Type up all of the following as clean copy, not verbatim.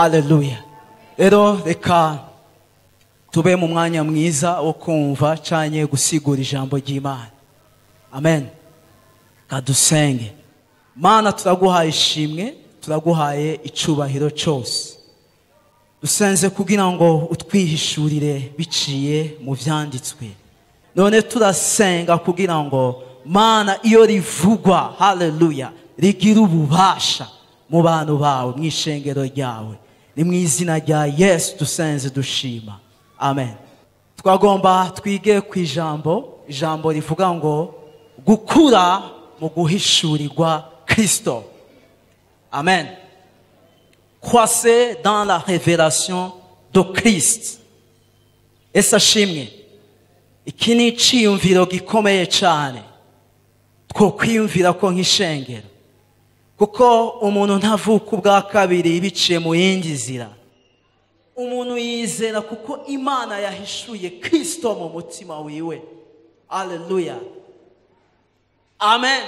Haleluya. Rero reka tube mu mwanya mwiza wo kumva cyanye gusigura ijambo ry'Imana. Amen. Kadusenge. Mana, turaguhaye ishimwe, turaguhaye icubahiro cyose. Dusenze kugira ngo utwihishurire biciye mu vyanditswe. None turasenga kugira ngo Mana iyo rivugwa, haleluya, rigira ububasha mu bantu bawe, mu ishengero ryawe. Ni mu izina rya Yesu dusenze dushima. Amen. Twagomba twige ku ijambo rivuga ngo gukura mu guhishurirwa Kristo. Amen. Croissez dans la révélation de Christ. Ese ashimwe. Iki ni iciyumviro gikomeye cyane two kwiyumvira ko nk'ishengero, kuko umuntu ntavuka ubwa kabiri biciye mu yindi nzira. Umuntu yizera kuko Imana yahishuye Kristo mu mutima wiwe. Haleluya. Amen.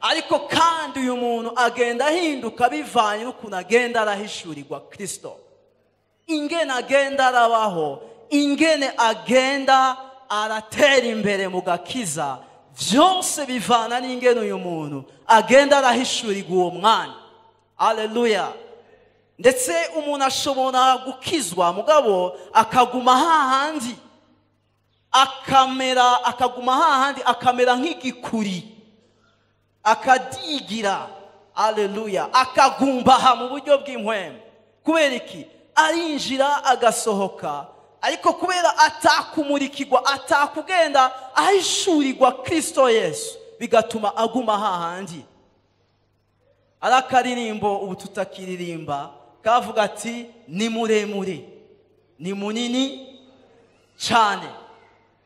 Ariko kandi uyu muntu agenda ahinduka bivanye n'ukuntu agenda arahishurirwa Kristo. Ingene agenda arabaho, ingene agenda aratera imbere mu gakiza, byose bivana n'ingene uyu muntu agenda arahishurirwa uwo mwanya. Haleluya. Ndetse umuntu ashobora gukizwa mugabo akaguma hahandi, akamera nk'igikuri, akadigira. Haleluya. Akagumbaha mu buryo bw'impwemu. Kubera iki? Arinjira agasohoka, ariko kubera atakumurikirwa, atakugenda ahishurirwa Kristo Yesu, bigatuma aguma hahandi. Arakaririmbo ubu tutakiririmba kavuga ati ni muremure, ni munini cyane,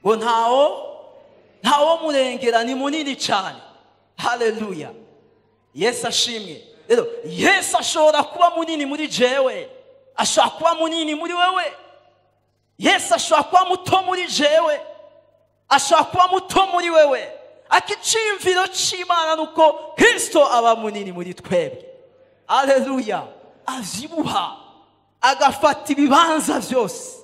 ngo ntawo murengera, ni munini cyane. Haleluya. Yesu ashimwe. Rero Yesu ashobora kuba munini muri jewe, ashobora kuba munini muri wewe. Yesu ashobora kuba muto muri jewe, ashobora kuba muto muri wewe. Akicimviro c'Imana nuko Kristo aba munini muri twebwe. Haleluya. Azibuha, agafata ibibanza byose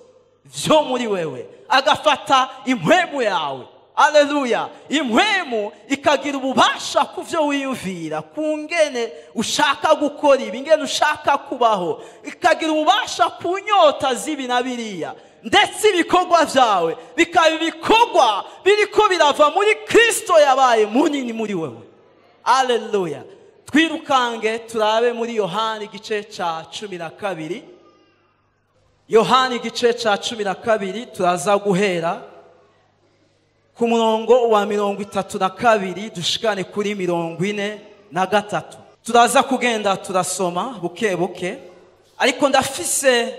byo muri wewe, agafata impwemu yawe. Haleluya. Impwemu ikagira ububasha ku byo wiyumvira, kungene ushaka gukora ibi, ingene ushaka kubaho, ikagira ububasha ku nyota z'ibi na biriya. Ndetse ibikorwa byawe bikaba ibikorwa biriko birava muri Kristo yabaye munini muri wewe. Haleluya. Twirukange turabe muri Yohana igice ca 12. Yohana igice ca 12 turaza guhera ku murongo wa 32 dushikane kuri 43. Turaza kugenda turasoma buke buke, ariko ndafise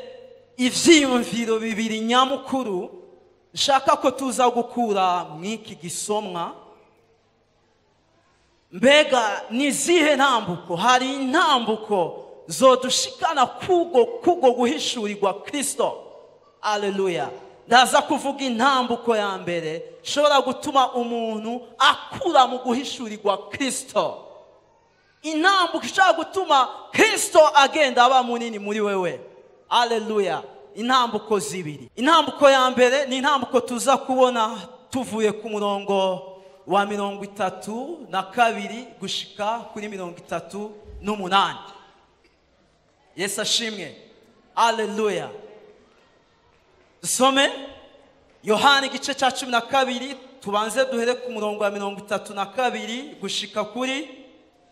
ivyiyumviro bibiri nyamukuru nshaka ko tuza gukura mwiki gisomwa. Mbega nizihe ntambuko? Hari intambuko zodushikana kugo guhishurirwa Kristo. Haleluya. Ndaza kuvuga intambuko ya mbere shobora gutuma umuntu akura mu guhishurirwa Kristo. Intambuko ishobora gutuma Kristo agenda aba munini muri wewe. Haleluya. Intambuko zibiri. Intambuko ya mbere ni intambuko tuza kubona tuvuye ku murongo wa 32 gushika kuri 38. Yesu ashimwe. Haleluya. Dusome Yohana igice ca 12, tubanze duhere ku murongo wa 32 gushika kuri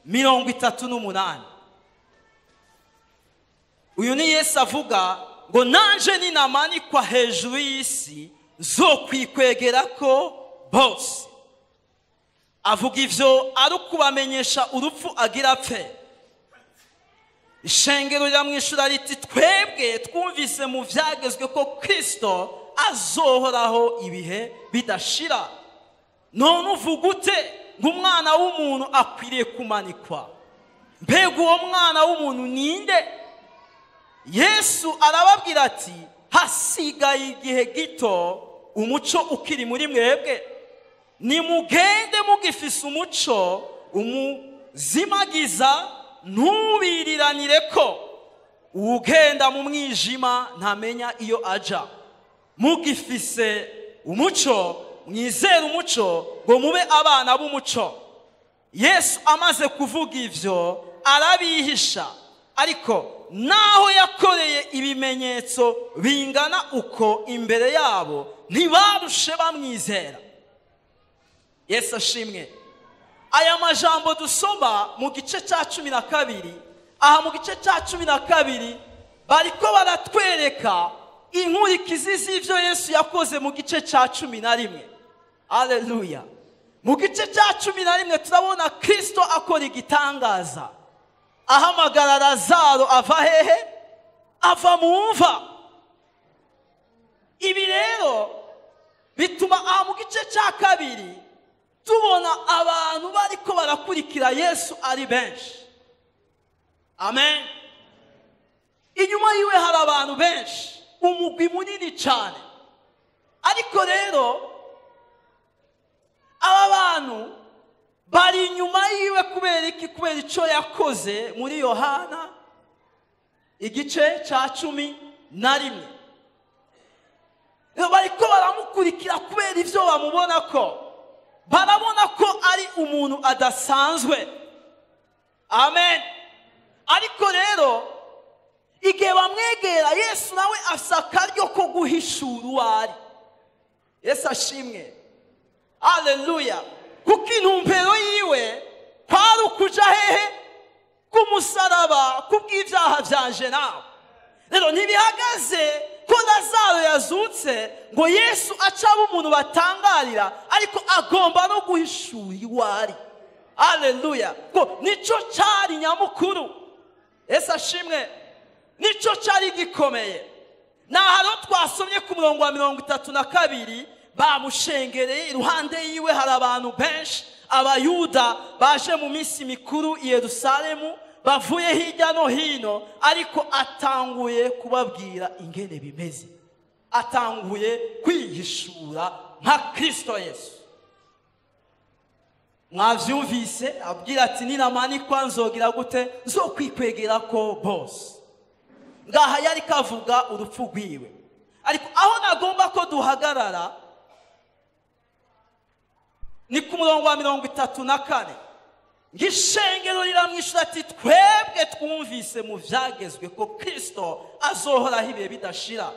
38. Uyu ni Yesu avuga ngo nanje ninamanikwa hejuru y'isi nzokwikwegerako bose. Avuga ivyo ari kubamenyesha urupfu agira apfe. Ishengero riramwishura riti twebwe twumvise mu vyagezwe ko Kristo azohoraho ibihe bidashira. None uvuga ute ng'umwana w'umuntu akwiriye kumanikwa? Mbega uwo mwana w'umuntu ninde? Yesu arababwira ati hasigaye igihe gito umuco ukiri muri mwebwe. Nimugende mugifise umuco umuzimagiza ntubiriranireko. ugenda mu mwijima ntamenya iyo aja. Mugifise umuco, mwizere umuco ngo mube abana b'umuco. Yesu amaze kuvuga ivyo arabihisha, ariko naho yakoreye ibimenyetso bingana uko imbere yabo ntibarushe bamwizera. Yesu ashimwe. Aya majambo dusoma mu gice cya 12, aha mu gice cya 12 bariko baratwereka inkurikizi z'ivyo Yesu yakoze mu gice cya 11. Haleluya. Mu gice cya 11 turabona Kristo akora igitangaza, ahamagara Lazaro ava hehe? Ava mu mva. Ibi rero bituma aha mu gice cya 2 tubona abantu bariko barakurikira Yesu ari benshi. Amen. Inyuma yiwe hari abantu benshi, umugwi munini cyane. Ariko rero aba bantu bari inyuma yiwe kubera iki? Kubera ico yakoze muri Yohana igice cya 11. Bariko baramukurikira kubera ivyo bamubona ko barabona ko ari umuntu adasanzwe. Amen. Ariko rero igihe bamwegera Yesu nawe afise akaryo ko guhishura uwo ari. Yesu ashimwe. Haleluya. Kuko intumbero yiwe kwari ukuja hehe? Ku musaraba kubw'ivyaha vyanje nawe. Rero ntibihagaze ko Lazaro yazutse ngo Yesu acaba umuntu batangarira, ariko agomba no guhishura uwo ari. Haleluya. Ko nico cyari nyamukuru. Yesu ashimwe. Nico cyari gikomeye. Naharo twasomye ku murongo wa 32 bamushengereye, iruhande yiwe hari abantu benshi, abayuda baje mu minsi mikuru i Yerusalemu bavuye hirya no hino, ariko atanguye kubabwira ingene bimeze. Atanguye kwihishura nka Kristo Yesu. Mwavyumvise abwira ati ninamanikwa nzogira gute? Nzokwikwegera ko bose. Ngaha yari kavuga urupfu rwiwe. Ariko aho nagomba ko duhagarara ni ku murongo wa 34. Ngishengero riramwishura ati twebwe twumvise mu vyagezwe ko Kristo azohoraho ibihe bidashira.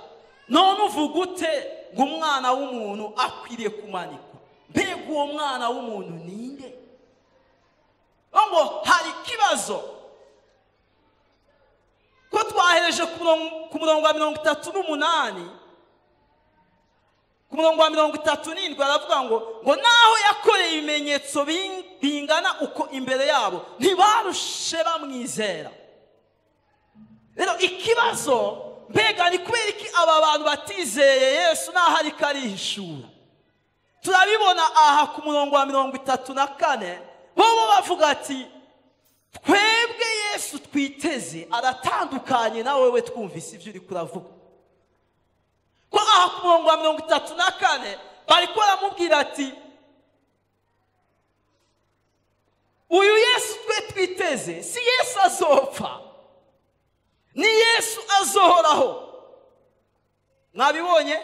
None uvuga ute ngo umwana w'umuntu akwiriye kumanikwa? Mbega uwo mwana w'umuntu ninde? Ngo hari kibazo ko twahereje ku murongo wa 38. Ku murongo wa 37 aravuga ngo naho yakoreye ibimenyetso bingana uko imbere yabo ntibarushe bamwizera. Rero ikibazo mbega ni kubera iki aba bantu batizeye Yesu naho ari karihishura? Turabibona aha ku murongo wa 34 bo bavuga ati twebwe Yesu twiteze aratandukanye na wewe twumvise ivyo uri kuravuga. Ko aha ku murongo wa 34 bariko baramubwira ati uyu Yesu twe twiteze si Yesu azopfa, ni Yesu azohoraho. Mwabibonye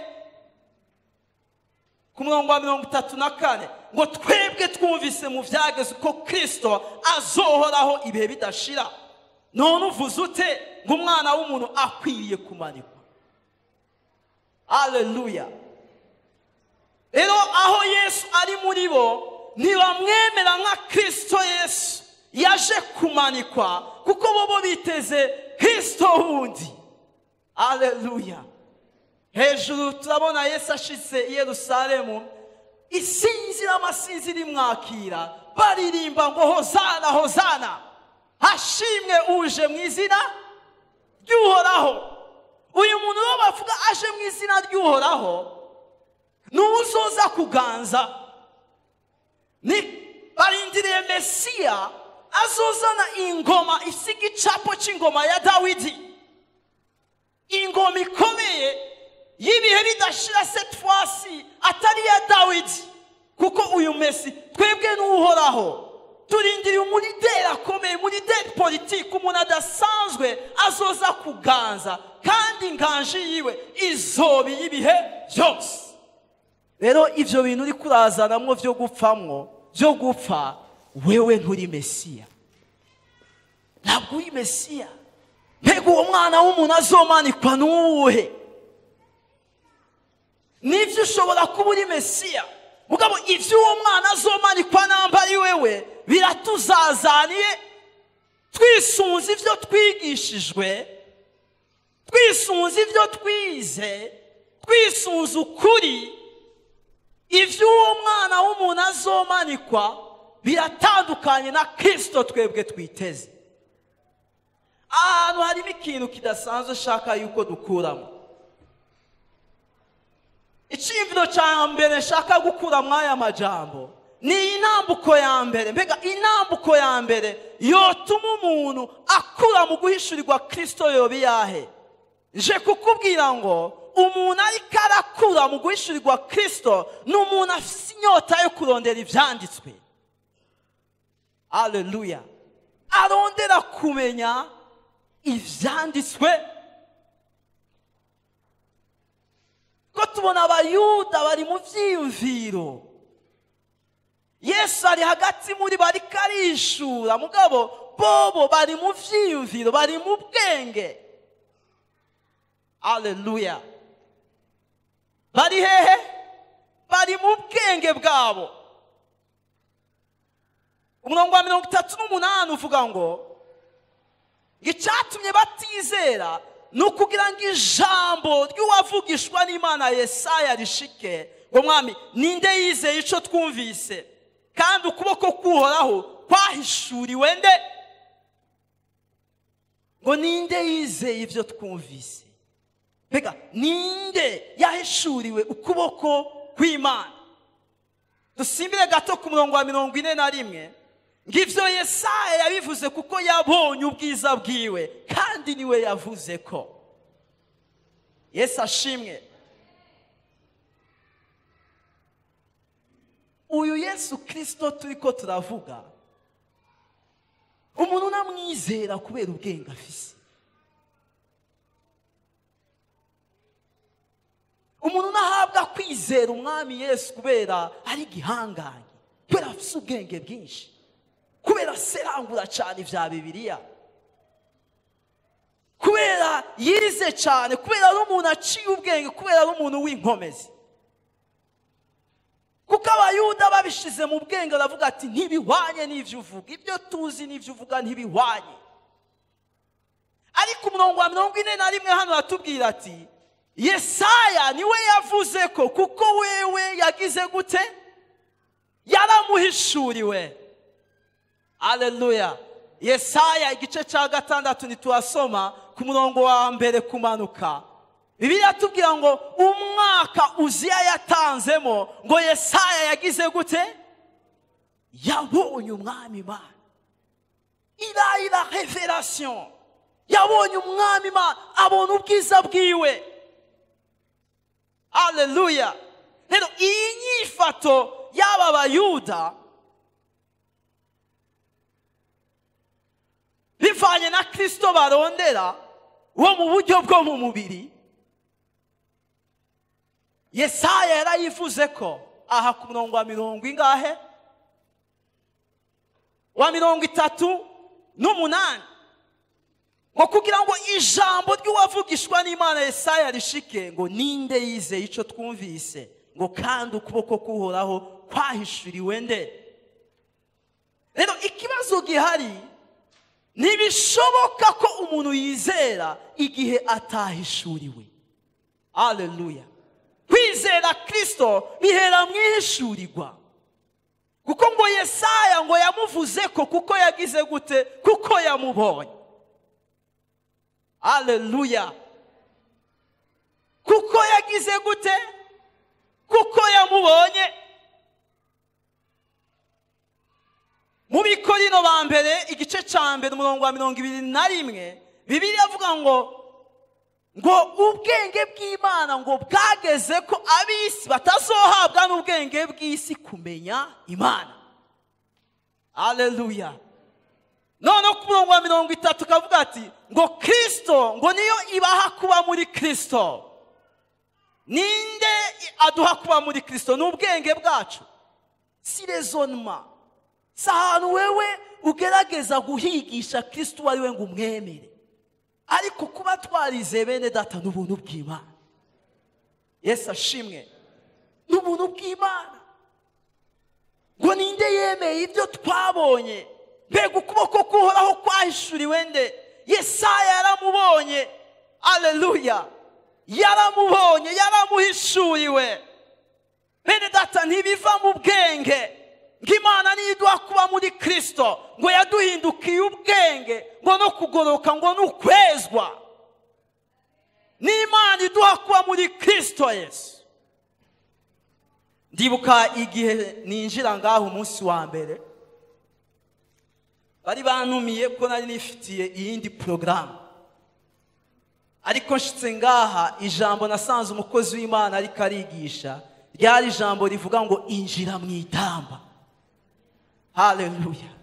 ku murongo wa 34 ngo twebwe twumvise mu vyageze ko Kristo azohoraho ibihe bidashira. None uvuze ute ngo umwana w'umuntu akwiriye kumanikwa? Haleluya. Rero aho Yesu ari muri bo ntibamwemera nka Kristo Yesu yaje kumanikwa, kuko bo biteze Kristo wundi. Haleluya. Hejuru turabona Yesu ashitse i Yerusalemu, isinzira amasinzira imwakira, baririmba ngo hozana hozana, hashimwe uje mu izina ry'Uhoraho. Uyu muntu wo bavuga aje mu izina ry'Uhoraho n'uzoza kuganza, ni barindiriye Mesiya azozana ingoma isiga icapo c'ingoma ya Dawidi, ingoma ikomeye y'ibihe bidashira cette fois-ci atari ya Dawidi, kuko uyu Mesi twebwe n'Uhoraho turindiriye umulideri akomeye, umulideri politiki, umuntu adasanzwe azoza kuganza, kandi inganji yiwe izoba y'ibihe byose. Rero ivyo bintu uri kurazanamwo vyo gupfamwo, vyo gupfa, wewe nturi Mesiya, ntabwo uri Mesiya. Mbega uwo mwana w'umuntu azomanikwa n'uwuhe? Nivyo ushobora kuba uri Mesiya, mugabo ivyo uwo mwana azomanikwa namba ari wewe biratuzazaniye. Twisunze ivyo twigishijwe, twisunze ivyo twize, twisunze ukuri, ivyo uwo mwana w'umuntu azomanikwa biratandukanye na Kristo twebwe twiteze. Ahantu harimo ikintu kidasanzwe shaka yuko dukuramo. Iciyumviro ca mbere shaka gukura mwaya majambo ni inambuko ya mbere. Mbega inambuko ya mbere yotuma umuntu akura mu guhishurirwa Kristo yobi yahe? Nje kukubwira ngo umuntu ariko arakura mu guhishurirwa Kristo ni umuntu afite inyota yo kurondera ivyanditswe. Haleluya! Arondera kumenya ivyanditswe. Ko tubona abayuda bari mu vyiyumviro, Yesu ari hagati muri bari karishura, mugabo bobo bari mu vyiyumviro, bari mu bwenge. Haleluya! Bari hehe? Bari mu bwenge bwabo. Umurongo wa 38 uvuga ngo icatumye batizera nukugira ngo ijambo ry'uwavugishwa n'Imana Yesaya rishike. Ngo mwami, ninde yizeye ico twumvise, kandi ukuboko kuhoraho kwahishuriwe nde? Ngo ninde yizeye ivyo twumvise? Mbega ninde yahishuriwe ukuboko kw'Imana? Dusimbire gato ku murongo wa 41. Ngivyo Yesaya yabivuze kuko yabonye ubwiza bwiwe, kandi niwe yavuze ko. Yesu ashimwe. Uyu Yesu Kristo turiko turavuga, umuntu namwizera kubera ubwenge afise. Umuntu nahabwa kwizera umwami Yesu kubera ari gihangange, kubera afise ubwenge bwinshi, kubera serangura cyane vya Bibiliya, kubera yize cyane, kubera ari umuntu aciye ubwenge, kubera ari umuntu w'inkomezi. Kuko abayuda babishize mu bwenge baravuga ati ntibihwanye n'ivyo uvuga, ibyo tuzi n'ivyo uvuga ntibihwanye. Ariko umurongo wa 41 hano atubwira ati Yesaya niwe yavuze ko, kuko wewe yagize gute? Yaramuhishuriwe. Haleluya! Yesaya igice ca 6 nituasoma ku murongo wa mbere kumanuka. Bibiliya tubwira ngo umwaka Uziya yatanzemo, ngo Yesaya yagize gute? Yabonye umwami Imana. Ila revelation. Yabonye umwami Imana, abona ubwiza bwiwe. Haleluya! Rero iyi nyifato y'aba bayuda bivanye na Kristo barondera wo mu buryo bwo mu mubiri, Yesaya yarayivuze ko aha ku murongo wa 30 wa 38, ngo kugira ngo ijambo ry'uwavugishwa n'Imana Yesaya rishike. Ngo ninde yizeye ico twumvise, ngo kandi ukuboko kuhoraho kwahishuriwe nde? Rero ikibazo gihari, ntibishoboka ko umuntu yizera igihe atahishuriwe. Haleluya! Kwizera Kristo bihera mwihishurirwa, kuko ngo Yesaya ngo yamuvuze ko, kuko yagize gute? Kuko yamubonye. Haleluya! Kuko yagize gute? Kuko yamubonye. Mu Bikorino ba mbere igice ca mbere umurongo wa 21, Bibiliya avuga ngo ubwenge bw'Imana ngo bwageze ko abisi batazohabwa n'ubwenge bw'isi kumenya Imana. Haleluya. None ku murongo wa 30 kavuga ati ngo Kristo ngo niyo ibaha kuba muri Kristo. Ninde aduha kuba muri Kristo? N'ubwenge bwacu, si raisonnement. Sahanu wewe ugerageza guhigisha Kristo wari we ngo umwemere, ariko kuba twarize bene data n'ubuntu bw'Imana. Yesu ashimwe. N'ubuntu bw'Imana. Ngo ninde yemeye ibyo twabonye? Mbega ukuboko kuhoraho kwahishuriwe nde? Yesaya yaramubonye. Haleluya. Yaramubonye, yaramuhishuriwe. Bene data ntibiva mu bwenge. Ng'Imana niduha kuba muri Kristo, ngo yaduhindukiye ubwenge, ngo no kugoroka, ngo n'ukwezwa. N'Imana iduha kuba muri Kristo Yesu. Ndibuka igihe ninjira ngaho umunsi wa mbere, bari bantumiye ko nari nifitiye iyindi programme. Ariko nshitse ngaha, ijambo nasanze umukozi w'Imana ariko arigisha ryari ijambo rivuga ngo injira mu itamba. Haleluya.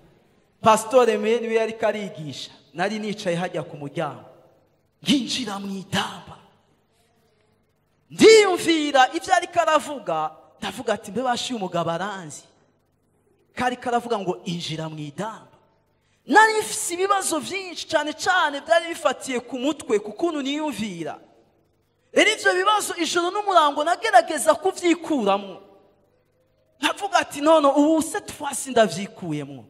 Pastor Emile niwe ariko arigisha, nari nicaye hajya ku muryango, nginjira mu itamba. Ndiyumvira ibyo ariko aravuga, ndavuga ati mbe bashiye umugabo aranzi, kari karavuga ngo injira mu itamba. Nari mfise ibibazo byinshi cyane cyane byari bifatiye ku mutwe kukuntu niyumvira. Rero ivyo bibazo ijoro n'umurango nagerageza kuvyikuramo. Ndavuga ati nono ubu se twasi ndavyikuyemo.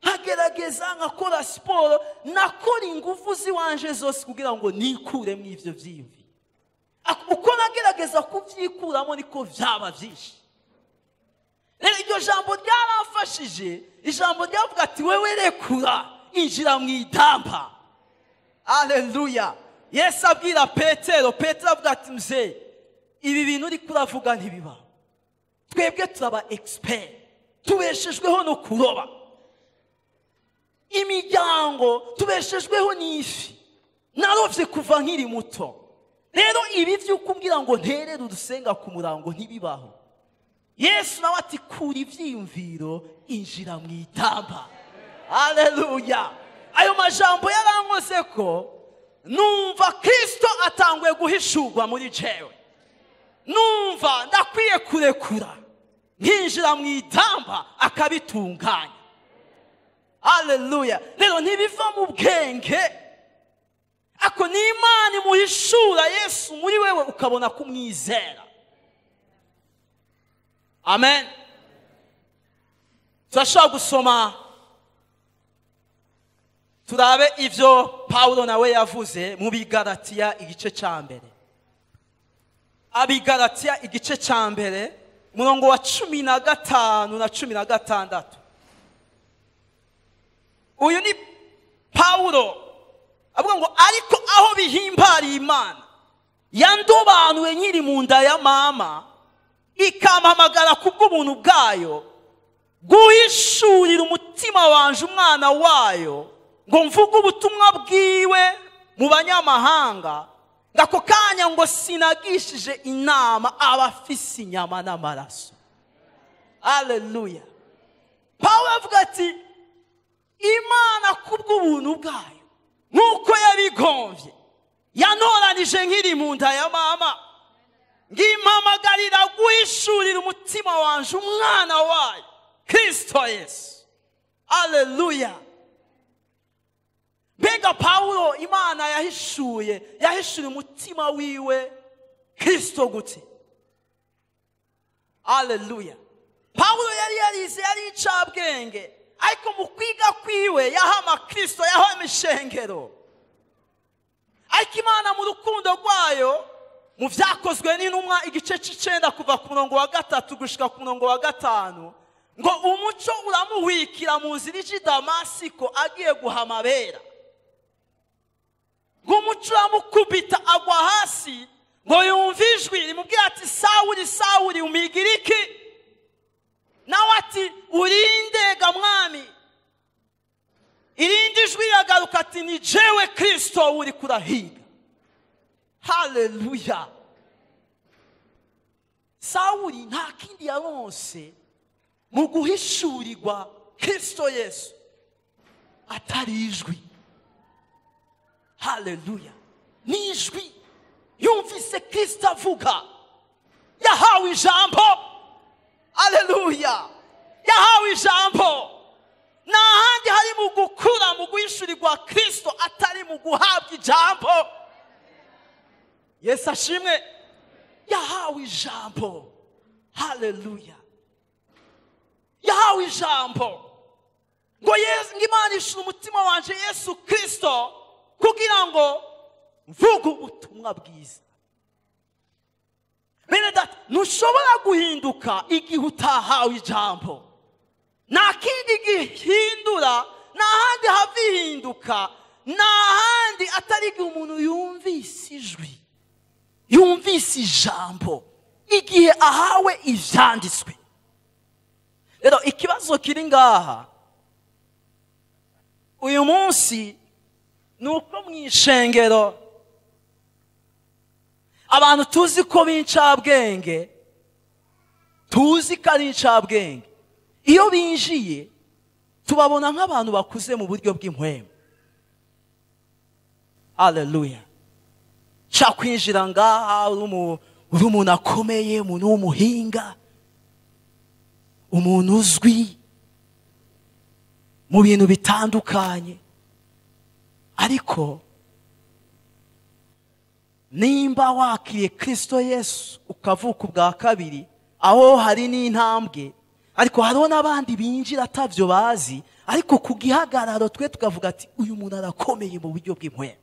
Hagerageza nkakora siporo, nakora ingufu ziwanje zose kugira ngo nikuremo ivyo vyiyumvira. Uko nagerageza kuvyikuramo niko vyaba vyinshi. Rero iryo jambo ryarafashije, ijambo ryavuga ati wewe rekura, injira mu itamba. Haleluya. Yesu abwira Petero, Petero avuga ati mzee, ibi bintu uri kuravuga ntibiba. Twebwe turaba expert, tubeshejweho no kuroba. Imiryango tubeshejweho n'ifi, narovye kuva nkiri muto. Rero ibi vy'ukumbwira ngo nterere udusenga ku murango ntibibaho. Yesu nawe ati kura ivyiyumviro, injira mu itamba. Haleluya. Ayo majambo yarankoze ko numva Kristo atangwe guhishurwa muri jewe. Numva ndakwiye kurekura, nkinjira mu itamba akabitunganya. Haleluya. Rero ntibiva mu bwenge, ako ni Imana imuhishura Yesu muri wewe ukabona kumwizera. Amen. Turashobora gusoma turabe ivyo Paulo nawe yavuze mu Bigalatiya igice ca mbere. Abigalatiya igice ca mbere umurongo wa 15 na 16. Uyu ni Paulo avuga ngo ariko aho bihimbariye Imana yandobanuye nyiri mu nda ya mama, ikampamagara kubw'ubuntu bwayo guhishurira umutima wanje umwana wayo, ngo mvuge ubutumwa bwiwe mu banyamahanga. Ngako kanya ngo sinagishije inama abafise inyama n'amaraso. Haleluya. Paulo avuga ati Imana kubw'ubuntu bwayo nkuko yabigomvye yantoranije nkiri mu nda ya mama, ngimpamagarira guhishurira umutima wanje umwana wayo Kristo Yesu. Haleluya. Mbega Paulo Imana yahishuriye umutima wiwe Kristo gute? Haleluya. Paulo yari yarize, yari icabwenge, ariko mu kwiga kwiwe yahama Kristo, yahama ishengero. Ariko Imana mu rukundo rwayo, mu vyakozwe n'intumwa igice c'9 kuva ku murongo wa 3 gushika ku murongo wa 5, ngo umuco uramuhwikira mu nzira ije Damasiko agiye guhamabera. Ngo umuco uramukubita agwa hasi, ngo yumva ijwi rimubwira ati Sawuli, Sawuli umigira iki? Nawe ati urinde ga mwami. Irindi jwi yagaruka ati ni jewe Kristo uri kurahiga. Haleluya. Sawuli nta kindi yaronse mu guhishurirwa Kristo Yesu atari ijwi. Haleluya. Ni ijwi yumvise Kristo avuga, yahawe ijambo. Haleluya. Yahawe ijambo. Nta handi hari mu gukura mu guhishurirwa Kristo atari mu guhabwa ijambo. Yesu ashimwe. Yahawe ijambo. Haleluya. Yahawe ijambo ngo Imana ishura umutima wanje Yesu Kristo kugira ngo mvuge ubutumwa bwiza. Bene data, ntushobora guhinduka igihe utahawe ijambo. Nta kindi gihindura, nta handi hava ihinduka, nta handi atari igihe umuntu yumvise ijwi, yumvise ijambo, igihe ahawe ivyanditswe. Rero ikibazo kiri ngaha uyu munsi nuko mwishengero abantu tuzi ko b'incabwenge, tuzi ko ari incabwenge, iyo binjiye tubabona nk'abantu bakuze mu buryo bw'impwemu. Haleluya. Cha kwinjira ngaha uri umuntu akomeye, umuntu w'umuhinga, umuntu uzwi mu bintu bitandukanye, ariko nimba wakiriye Kristo Yesu ukavuka ubwa kabiri, aho hari n'intambwe, ariko hariho n'abandi binjira atavyo bazi, ariko ku gihagararo twe tukavuga ati uyu muntu arakomeye mu buryo bw'impwemu,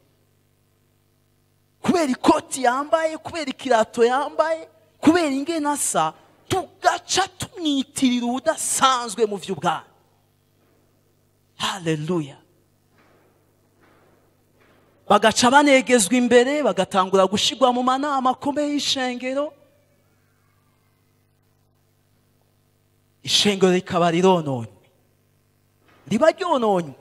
kubera ikoti yambaye, kubera ikirato yambaye, kubera ingene asa, tugaca tumwitirira udasanzwe mu vy'ubwami. Haleluya. Bagaca banegezwa imbere, bagatangura gushigwa mu manama akomeye y'ishengero, ishengero rikaba rirononywe, riba ryononywe,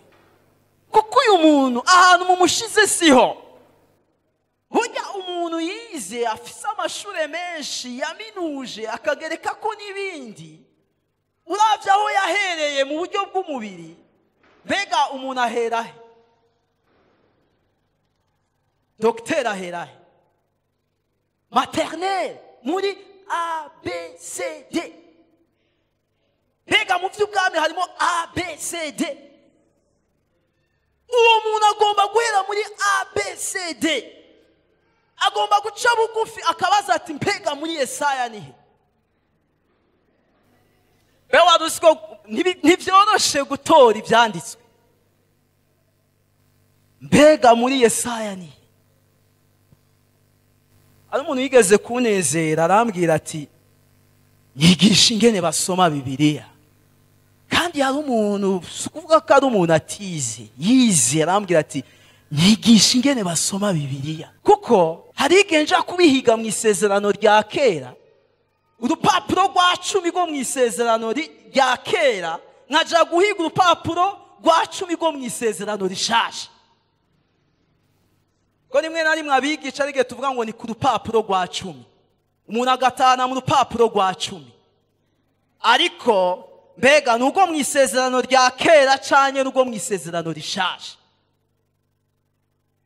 kuko uyu muntu ahantu mumushize siho. Burya umuntu yize, afise amashure menshi, yaminuje, akagereka ko n'ibindi, uravye aho yahereye mu buryo bw'umubiri, mbega umuntu aherahe? Docteur aherahe? Maternelle muri ABCD. Mbega mu vy'ubwami harimo ABCD. Uwo muntu agomba guhera muri ABCD, agomba guca bugufi akabaza ati mbega muri Yesaya nihe? Be warusiko ntivyoroshe gutora ivyanditswe. Mbega muri Yesaya nihe? Ari umuntu yigeze kunezera, arambwira ati nyigisha ingene basoma Bibiliya. Kandi hari umuntu, kuvuga ko ari umuntu atize, yize, arambwira ati nyigisha ingene basoma Bibiliya. Kuko hari igihe nja kubihiga mu isezerano rya kera, urupapuro rwa 10 rwo mu isezerano rya kera, nkaja guhiga urupapuro rwa 10 rwo mu isezerano rishasha. Ko rimwe na rimwe abigisha rige tuvuga ngo ni ku rupapuro rwa 10, umuntu agatana mu rupapuro rwa 10. Ariko mbega nugo mu isezerano rya kera canke nugo mu isezerano rishasha?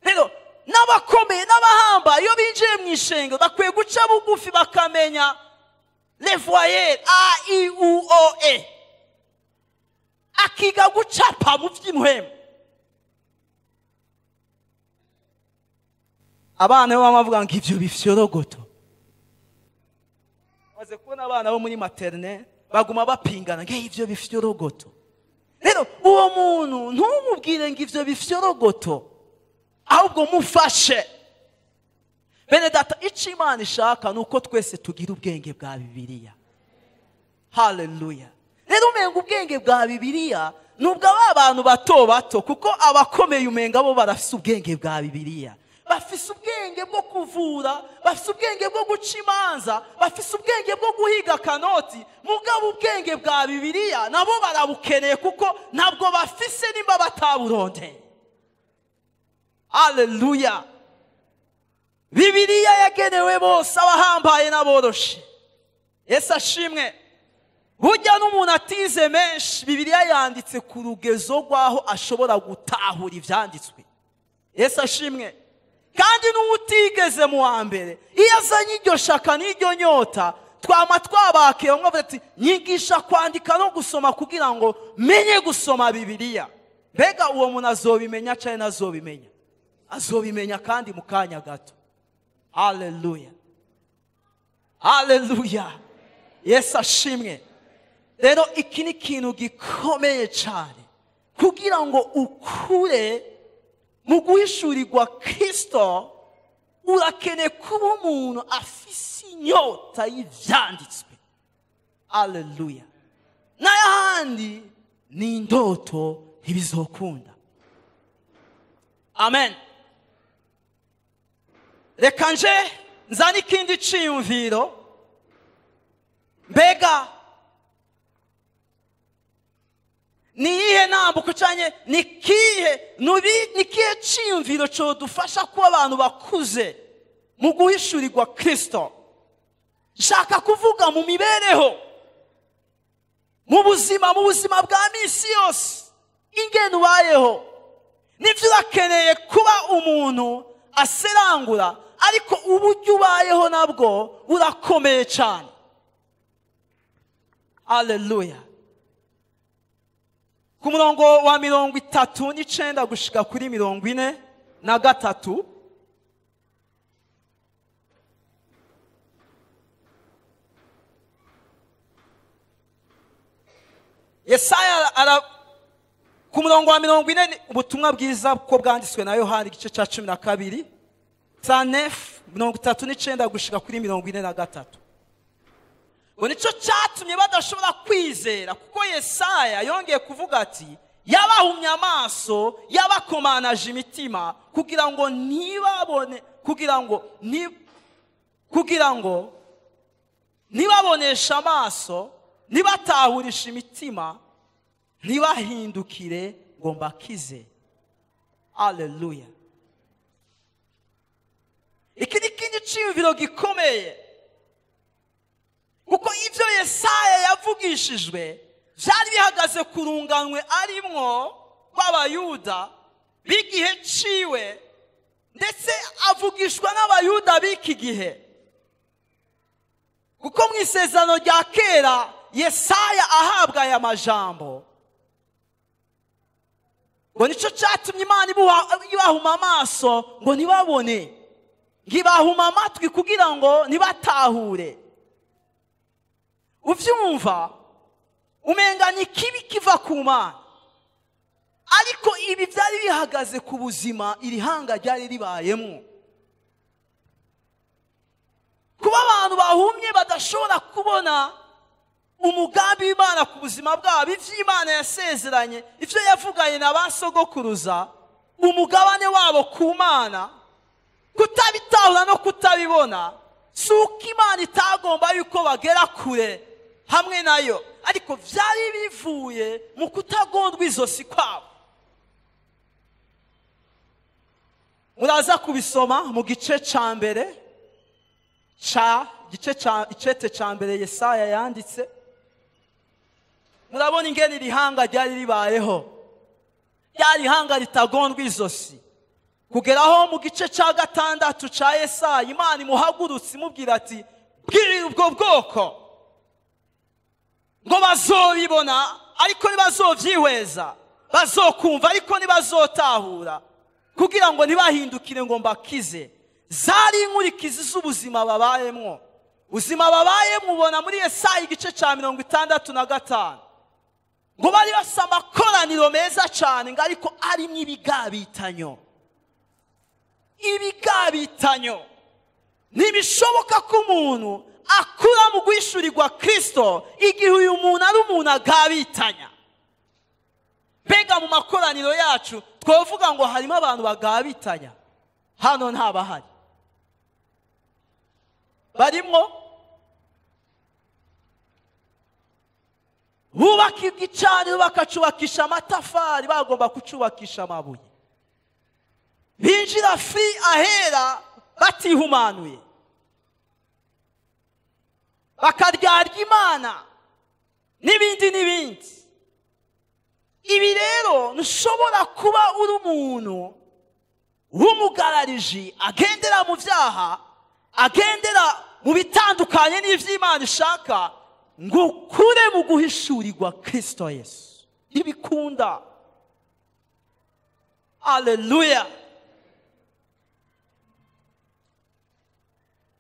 Rero n'abakomeye n'abahamba iyo binjiye mu ishengero bakwiye guca bugufi bakamenya les voyelles A, I, U, O, E, akiga gucapa mu vy'imhemu. Abana bo bamavuga ngo ivyo bifyorogoto. Maze kubona abana bo muri maternelle baguma bapingana ngo ivyo bifyorogoto. Rero uwo muntu ntumubwire ngo ivyo bifyorogoto, ahubwo mufashe. Bene data, icyo Imana ishaka nuko twese tugira ubwenge bwa Bibiliya. Haleluya. Rero umenga ubwenge bwa Bibiliya nubwo abantu bato bato, kuko abakomeye umenga bo barafise ubwenge bwa Bibiliya. Bafise ubwenge bwo kuvura, bafise ubwenge bwo guca imanza, bafise ubwenge bwo guhiga kanoti, mugabo ubwenge bwa Bibiliya nabo barabukeneye kuko ntabwo bafise nimba bataburonde. Haleluya. Bibiliya yagenewe bose, abahambaye n'aboroshe. Yesu ashimwe. burya n'umuntu atize menshi Bibiliya yanditse ku rugezo rw'aho ashobora gutahura ibyanditswe. Yesu ashimwe. Kandi n'utigeze mu wa mbere iyo azanye iryo shaka n'iryo nyota twama twabakiye umwe ati nyigisha kwandika no gusoma kugira ngo menye gusoma Bibiliya. Mbega uwo muntu azobimenya cyane nazobimenya? Azobimenya kandi mu kanya gato. Haleluya, haleluya. Yesu ashimwe. Rero iki ni ikintu gikomeye cyane kugira ngo ukure mu guhishurirwa Kristo. Urakeneye kuba umuntu afise inyota y'ivyanditswe. Haleluya. N'ayandi ni indoto ntibizokunda. Amen. Reka nje nzana ikindi ciyumviro. Mbega niyihe nambuko cyane nikihe ciyumviro cyo dufasha kuba abantu bakuze mu guhishurirwa Kristo? Shaka kuvuga mu mibereho, mu buzima bwa misi yose ingene ubayeho. Nivyo urakeneye kuba umuntu aserangura, ariko uburyo ubayeho nabwo burakomeye cyane. Haleluya. Ku murongo wa 39 gushika kuri 43 Yesaya ku murongo wa 40 ubutumwa bwiza ko bwanditswe na Yohana igice cya 12 39 gushika kuri 43. Nico cyatumye badashobora kwizera, kuko Yesaya yongeye kuvuga ati yabahumye amaso, yabakomanaje imitima kugira ngo ntibabone, kugira ngo nibabonesha amaso, nibatahurisha imitima, ntibahindukire ngo mbakize. Haleluya. Iki ni ikindi cyiyumviro gikomeye, kuko ibyo Yesaya yavugishijwe byari bihagaze ku runganwe arimwo rw'Abayuda b'igihe ciwe, ndetse avugishwa n'Abayuda b'iki gihe. Kuko mu isezerano rya kera Yesaya ahabwa aya majambo, ngo nico cyatumye Imana ibahuma amaso ngo ntibabone, ngibahuma amatwi kugira ngo ntibatahure. Uvyumva umenga ni kibi kiva ku Mana, ariko ibi byari bihagaze ku buzima iri hanga ryari ribayemo. Kuba abantu bahumye badashobora kubona umugambi w'Imana ku buzima bwabo, ivy'Imana yasezeranye, ivyo yavuganye na basogokuruza, umugabane wabo ku Mana, kutabitahura no kutabibona, suko Imana itagomba yuko bagera kure hamwe nayo, ariko vyari bivuye mu kutagondwa izosi kwabo. Muraza kubisoma mu gice ca mbere icete ca mbere Yesaya yanditse. Murabona ingene iri hanga ryari ribayeho, ryari hanga ritagondwa izosi, kugeraho mu gice ca 6 ca Yesaya Imana imuhagurutse imubwira ati bwirira ubwo bwoko ngo bazobibona ariko ntibazovyihweza, bazokumva ariko ntibazotahura, kugira ngo ntibahindukire ngo mbakize. Zari inkurikizi z'ubuzima babayemwo. Ubuzima babayemwo ubona muri Yesaya igice ca 65 ngo bari basa amakoraniro meza cyane, ngo ariko arimwo ibigabitanyo. Ibigabitanyo. Ntibishoboka ko umuntu akura mu guhishurirwa Kristo igihe uyu muntu ari umuntu agabitanya. Mbega mu makoraniro yacu twovuga ngo harimo abantu bagabitanya? Hano ntabahari. Barimo bubaka igicaniro bakacubakisha amatafari, bagomba kucubakisha amabuye. Binjira free ahera batihumanuye, bakaryarya Imana n'ibindi n'ibindi. Ibi rero ntushobora kuba uri umuntu w'umugarariji agendera mu byaha, agendera mu bitandukanye n'ivy'Imana ishaka, ngo ukure mu guhishurirwa Kristo Yesu. Ntibikunda. Haleluya.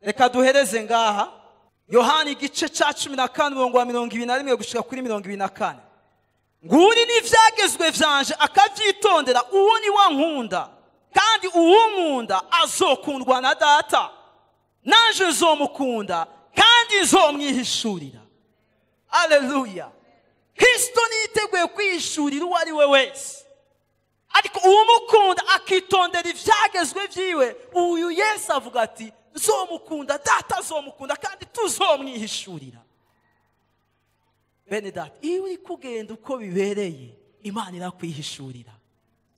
Reka duhereze ngaha Yohana igice ca 14:21 gushika kuri 24. Nguri n'ivyagezwe vyanje akavyitondera, uwo ni wa nkunda, kandi uwo nkunda azokundwa na Data, nanje nzomukunda kandi nzomwihishurira. Haleluya. Kristo niteguye kwihishurira uwo ari we wese, ariko uwumukunda akitondera ivyagezwe vyiwe, uyu Yesu avuga ati nzomukunda, Data azomukunda kandi tuzomwihishurira. Bene data, iyo uri kugenda uko bibereye, Imana irakwihishurira.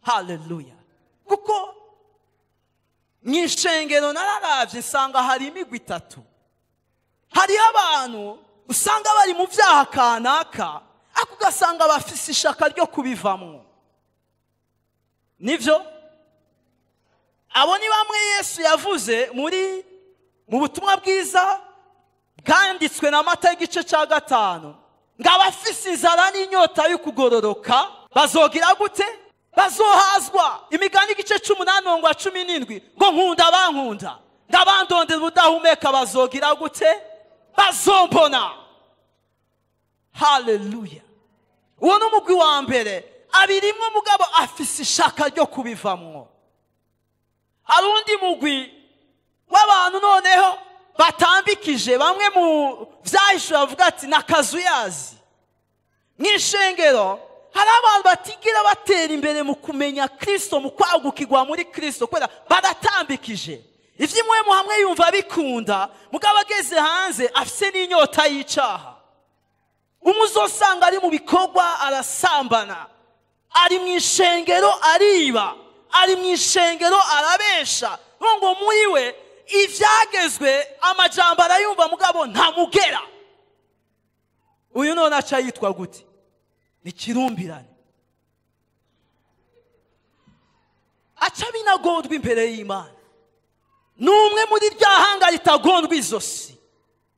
Haleluya. Kuko mw'ishengero nararavye nsanga hari imigwi itatu. Hari abantu usanga bari mu vyaha kanaka, ariko ugasanga bafise ishaka ryo kubivamwo. Nivyo? Abo ni bamwe Yesu yavuze mu butumwa bwiza bwanditswe na Matayo igice ca 5, ngo abafise inzara n'inyota yo kugororoka bazogira gute? Bazohazwa. Imigani igice 8:17 ngo nkunda bankunda, ngo abandondera ubudahumeka bazogira gute? Bazombona. Haleluya. Uwo ni umugwi wa mbere, abirimwo mugabo afise ishaka ryo kubivamwo. Hari undi mugwi w'abantu noneho batambikije, bamwe mu vyahishura bavuga ati nakazuyazi. Mw'ishengero hari abantu batigira batera imbere mu kumenya Kristo, mu kwagukirwa muri Kristo, kubera baratambikije. Ivy'imwe mu hamwe yumva bikunda, mugabo ageze hanze afise n'inyota y'icaha. Umuzosanga ari mu bikorwa arasambana, ari mw'ishengero ariba, ari mw'ishengero arabesha, ngo muri we ivyagezwe amajambo arayumva mugabo ntamugera. Uyu none aca yitwa gute? Ni kirumbirane. Aca binagondwa imbere y'Imana. Numwe muri rya hanga ritagondwa izosi.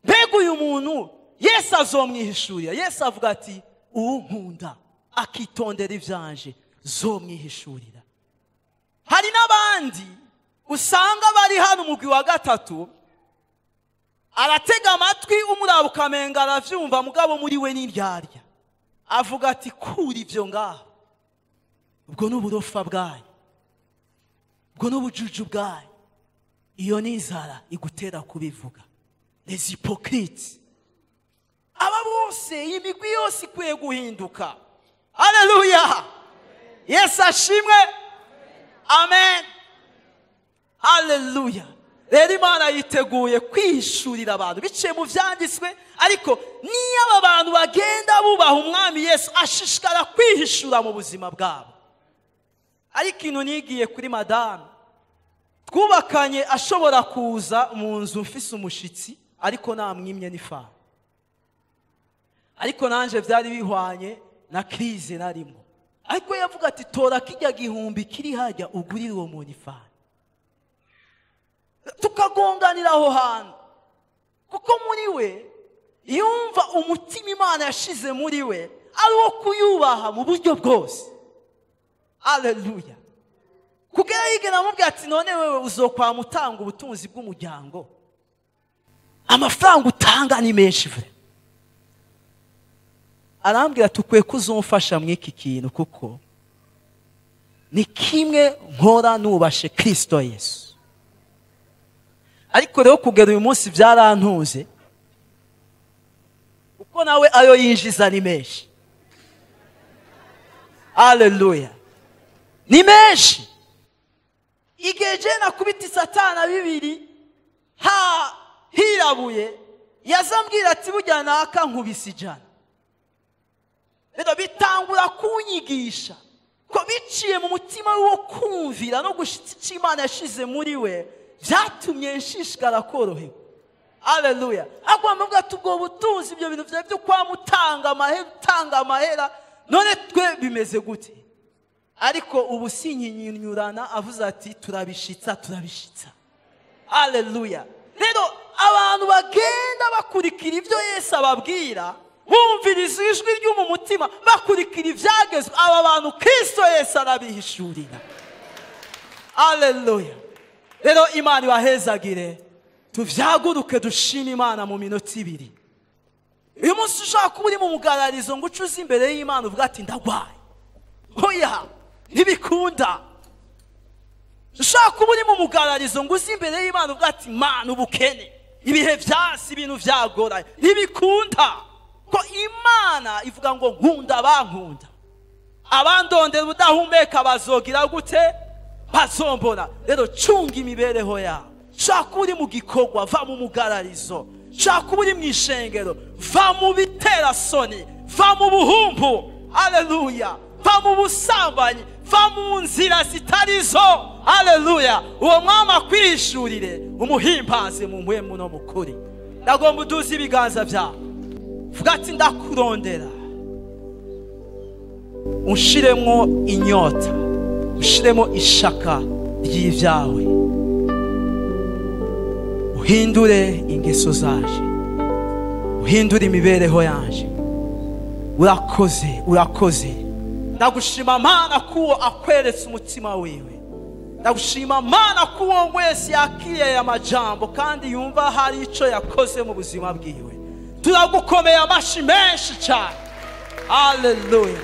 Mbega uyu muntu Yesu azomwihishurira. Yesu avuga ati unkunda akitondera ivyanje zomwihishurira. Hari n'abandi usanga bari hano umugwi wa gatatu, aratega amatwi umuraba ukamenga aravyumva, mugabo muri we n'indyarya. Avuga ati kuri ivyo ngaho, ubwo n'uburofa bwayo, ubwo n'ubujuju bwayo, iyo n'inzara igutera kubivuga. Les hypocrites. Aba bose, imigwi yose ikwiye guhinduka. Haleluya. Yesu ashimwe. Amen. Haleluya. Rero Imana yiteguye kwihishurira abantu biciye mu vyanditswe, ariko niyo aba bantu bagenda bubaha umwami Yesu, ashishikara kwihishura mu buzima bwabo. Ariko ikintu nigiye kuri madame, twubakanye ashobora kuza mu nzu mfise umushitsi, ariko namwimye n'ifana. Ariko nanje vyari bihwanye na krize narimo. Ariko yavuga ati tora kijya gihumbi kiri hajya ugurire uwo muntu ifana. Tukagonganira aho hantu, kuko muri we yumva umutima Imana yashize muri we ari wo kuyubaha mu buryo bwose. Haleluya. Kugera yigena mubwira ati none wewe uzokwa mutanga ubutunzi bw'umuryango, amafaranga utanga ni menshi vre. Arambwira tukwiye kuzumfasha mw'iki kintu, kuko ni kimwe nkora nubashe Kristo Yesu. Ariko rero kugera uyu munsi byarantuze, kuko nawe ayo yinjiza ni menshi. Haleluya. Ni menshi. Igeje nakubita Satana bibiri hirabuye, yazambwira ati burya naka nkubise ijana. Rero bitangura kunyigisha ko biciye mu mutima wo kumvira no gushitsa Imana yashize muri we, vyatumye nshishikara korohewe. Haleluya. Akwamvuga tubwo butunzi ibyo bintu byawe byo kwamutanga amahera none twe bimeze gute? Ariko ubu sinyinyurana avuze ati turabishitsa. Haleluya. Rero abantu bagenda bakurikira ibyo Yesu ababwira, bumviriza ijwi ryo mu mutima, bakurikira ibyagezwe, aba bantu Kristo Yesu arabihishurira. Haleluya. Rero Imana ibahezagire, tuvyaguruke dushima Imana mu minota 2. Uyu munsi ushaka kuba uri mu mugararizo ngo ucuze imbere y'Imana uvuga ati ndagwaye. Oya, ntibikunda. Ushaka kuba uri mu mugararizo ngo uzi imbere y'Imana uvuga ati Mana ubukene, ibihe vyasi, ibintu vyagoranye, ntibikunda. Ko Imana ivuga ngo nkunda bankunda, abandondera udahumeka bazogira gute? Bazombona. Rero cunga imibereho yawe. Shaka uri mu gikorwa, va mu mugararizo. Shaka uri mu ishengero, va mu bitera soni, va mu buhumbu. Haleluya. Va mu busambanyi, va mu nzira zitarizo. Haleluya. Uwo mwami akwishurire, umuhimbaze mu mpwemu no mukuri. Ndagomba uduze ibiganza byawe, vuga ati ndakurondera. Unshiremo inyota, unshiremo ishaka ry'ivyawe, uhindure ingeso zaje, uhindure imibereho yanje. Urakoze. Ndagushima Mana kuwo akweretse umutima wiwe. Ndagushima Mana kuwo wese yakiriye amajambo kandi yumva hari ico yakoze mu buzima bwiwe. Turagukomeye amashi menshi cyane. Haleluya.